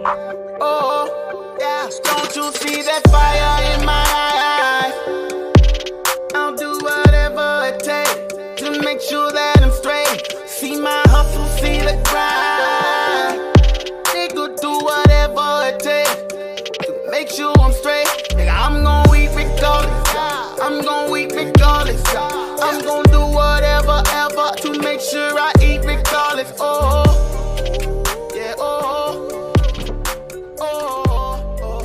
Oh, yeah. Don't you see that fire in my eyes? I'll do whatever it takes to make sure that I'm straight. See my hustle, see the grind. Nigga, do whatever it takes to make sure I'm straight. Nigga, I'm gon' eat regardless. I'm gon' eat regardless. I'm gon' do whatever, ever to make sure I eat regardless. Oh, yeah, oh, oh, oh.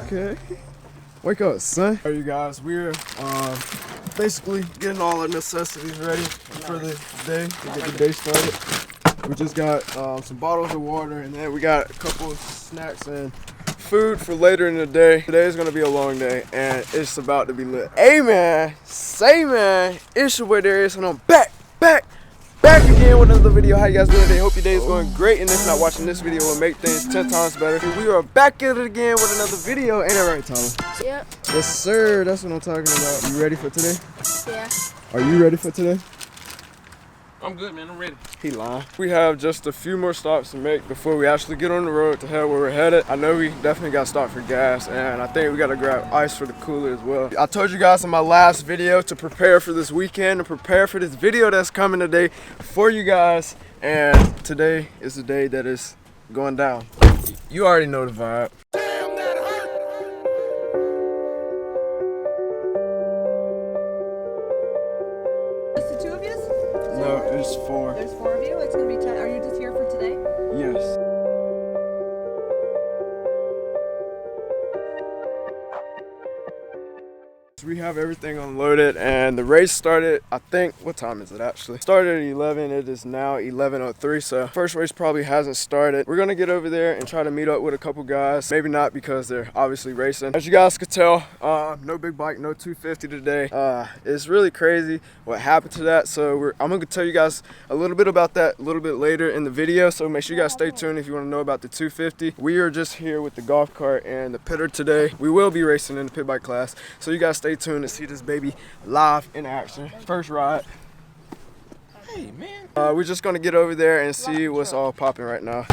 Okay. Wake up, son. Alright, you guys, we're basically getting all our necessities ready for the day, to get the day started. We just got some bottles of water, and then we got a couple of snacks and food for later in the day. Today is gonna be a long day, and it's about to be lit. Hey man, say man, it's your boy Darrius, and I'm back again with another video. How you guys doing today? Hope your day is going great, and if not, watching this video will make things 10 times better. We are back at it again with another video. Ain't that right, Tyler? Yep. Yes sir, that's what I'm talking about. You ready for today? Yeah. Are you ready for today? I'm good, man. I'm ready. He lying. We have just a few more stops to make before we actually get on the road to head where we're headed. I know we definitely got to stop for gas, and I think we got to grab ice for the cooler as well. I told you guys in my last video to prepare for this weekend, to prepare for this video that's coming today for you guys, and today is the day that is going down. You already know the vibe. No, there's 4. There's 4 of you? It's going to be 10. Are you just here for today? Yes. We have everything unloaded, and the race started, I think, what time is it actually? Started at 11, it is now 11:03, so first race probably hasn't started. We're gonna get over there and try to meet up with a couple guys. Maybe not, because they're obviously racing. As you guys could tell, no big bike, no 250 today. It's really crazy what happened to that, so I'm gonna tell you guys a little bit about that a little bit later in the video, so make sure you guys stay tuned if you want to know about the 250. We are just here with the golf cart and the pitter today. We will be racing in the pit bike class, so you guys stay tuned to see this baby live in action. First ride. Hey, man. We're just gonna get over there and see what's all popping right now.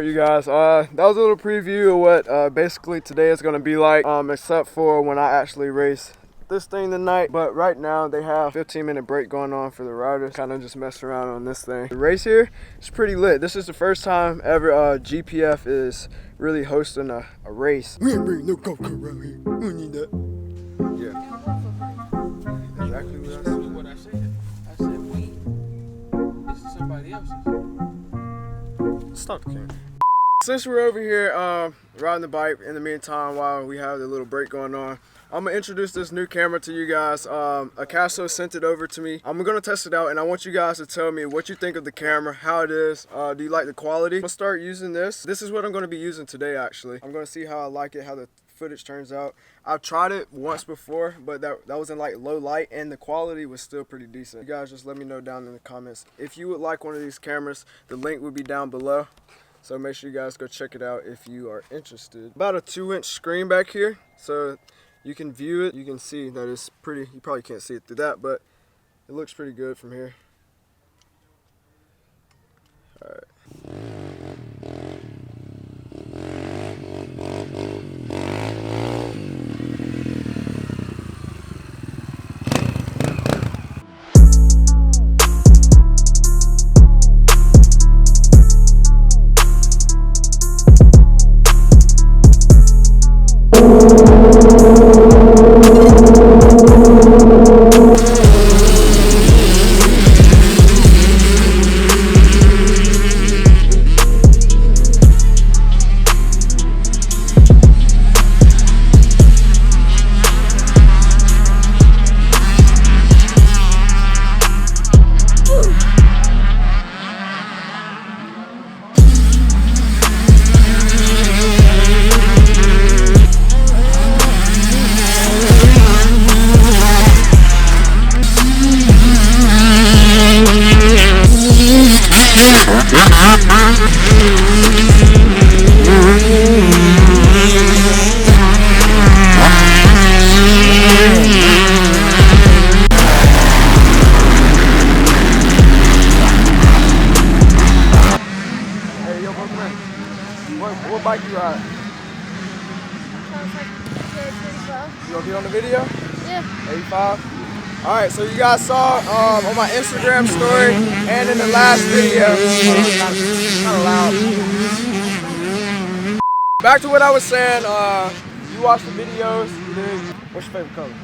You guys, that was a little preview of what basically today is going to be like, except for when I actually race this thing tonight. But right now they have a 15-minute break going on for the riders, kind of just messing around on this thing. The race here is pretty lit. This is the first time ever GPF is really hosting a race. We ain't bringing no golf cart around here. We don't need that. Yeah, exactly what I said. I said we. This is somebody else's. Stop the camera. Since we're over here riding the bike in the meantime while we have the little break going on, I'm gonna introduce this new camera to you guys. Acaso sent it over to me. I'm gonna test it out, and I want you guys to tell me what you think of the camera, how it is. Do you like the quality? I'm gonna start using this. This is what I'm gonna be using today, actually. I'm gonna see how I like it, how the footage turns out. I've tried it once before, but that was in like low light, and the quality was still pretty decent. You guys just let me know down in the comments if you would like one of these cameras. The link will be down below, so make sure you guys go check it out if you are interested. About a 2-inch screen back here, so you can view it. You can see that it's pretty, you probably can't see it through that, but it looks pretty good from here. All right. What bike you ride? Sounds like You gonna be on the video? yeah. 85? Alright, so you guys saw on my Instagram story and in the last video. Kind of loud. Back to what I was saying, you watch the videos, you dig. What's your favorite color?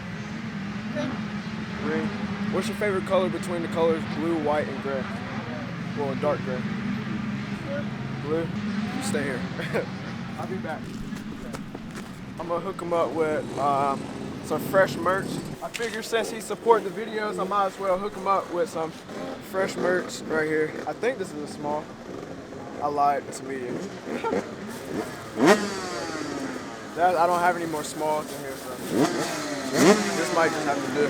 Green. What's your favorite color between the colors blue, white, and gray? Well, dark gray. Blue? You stay here. I'll be back. I'm gonna hook him up with some fresh merch. I figure since he support the videos, I might as well hook him up with some fresh merch right here. I think this is a small. I lied, it's a medium. I don't have any more smalls in here, so this might just have to do.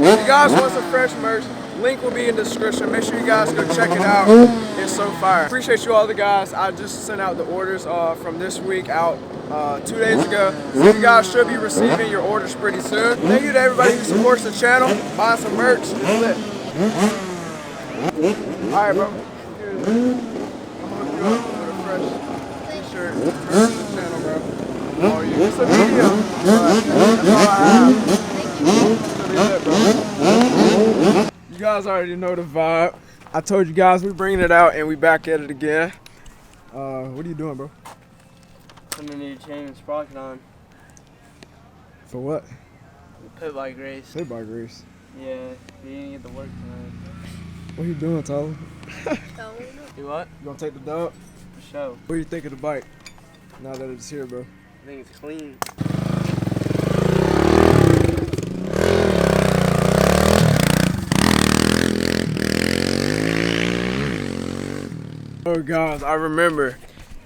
If you guys want some fresh merch, link will be in the description. Make sure you guys go check it out. It's so fire. Appreciate you all the guys. I just sent out the orders from this week out 2 days ago. So you guys should be receiving your orders pretty soon. Thank you to everybody who supports the channel. Buy some merch. Alright, bro. I'm gonna hook you up with a fresh t-shirt for the channel, bro. Oh, you it's a video. That's all I have. You guys already know the vibe. I told you guys we bringing it out and we back at it again. What are you doing, bro? Putting a new chain and sprocket on. For what? Pit bike race. Pit bike race. Yeah, you didn't get to work tonight. What are you doing, Tyler? You what? You gonna take the dub? For sure. What do you think of the bike? Now that it's here, bro. I think it's clean. Oh God, I remember.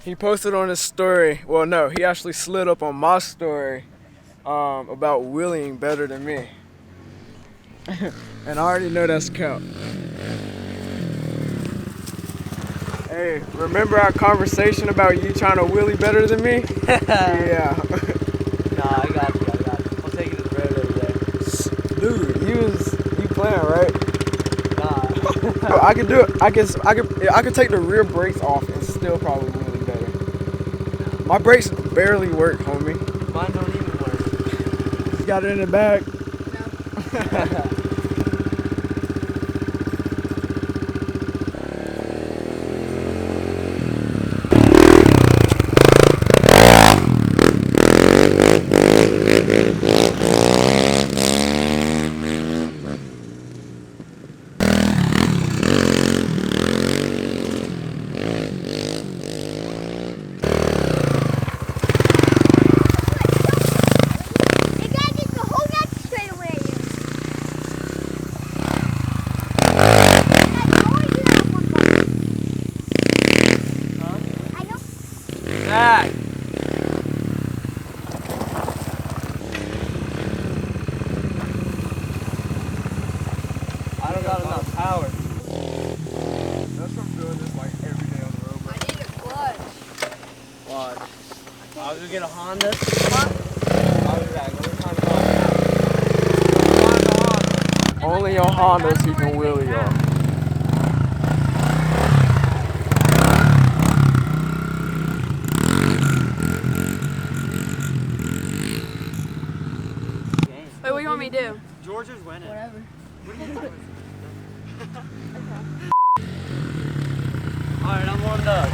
He posted on his story. Well, no, he actually slid up on my story about wheeling better than me. And I already know that's cap. Hey, remember our conversation about you trying to wheelie better than me? Yeah. Nah, I got you. I'll take you to the road every day. Dude, you playing, right? Nah. I could do it. I could take the rear brakes off and still probably wheelie better. My brakes barely work, homie. Mine don't even work. You got it in the bag? No. I don't got enough power. That's from doing this like every day on the road. I need a clutch. Watch. I'll go get a Honda. Huh? I'll be back. Let me find a Only on Hondas you can wheelie on. Wait, what do you want me to do? Georgia's winning. Whatever. Alright, I'm warmed up.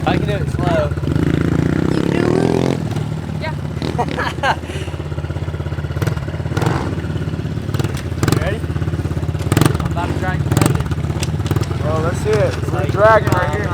I can do it slow. Yeah. You ready? I'm about to drag the record. Well, let's see it. We're dragging right here.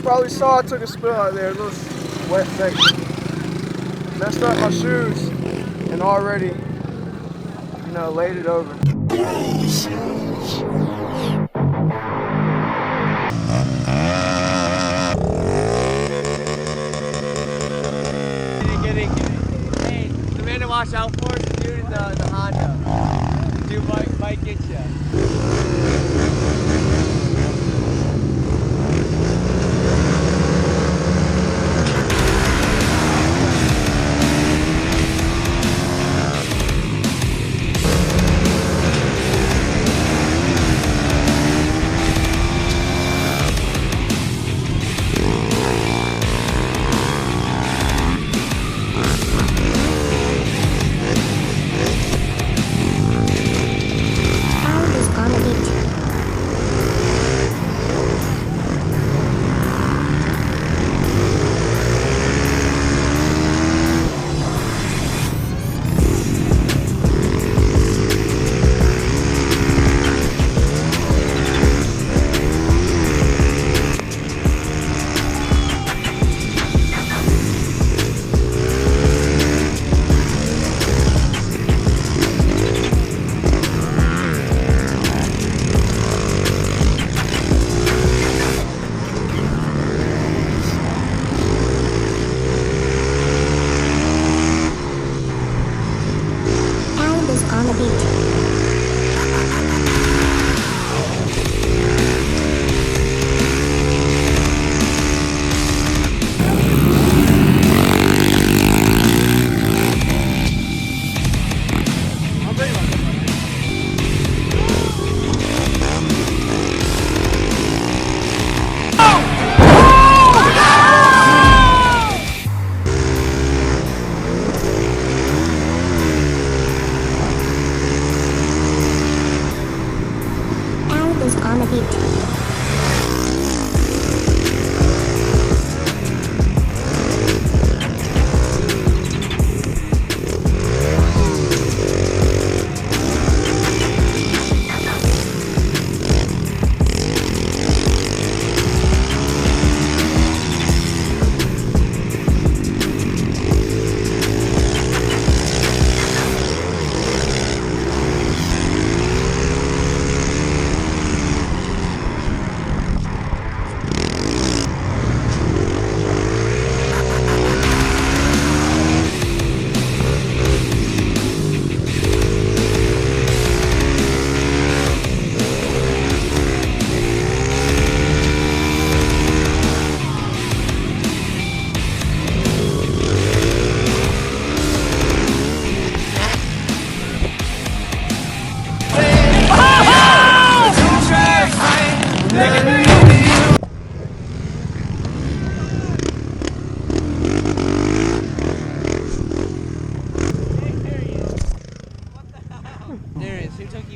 Probably saw I took a spill out there, a little wet section. Messed up my shoes and already, laid it over. Hey, the man to watch out for is the dude in the Honda. The dude might get you. How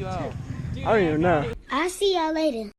I don't even know. I'll see y'all later.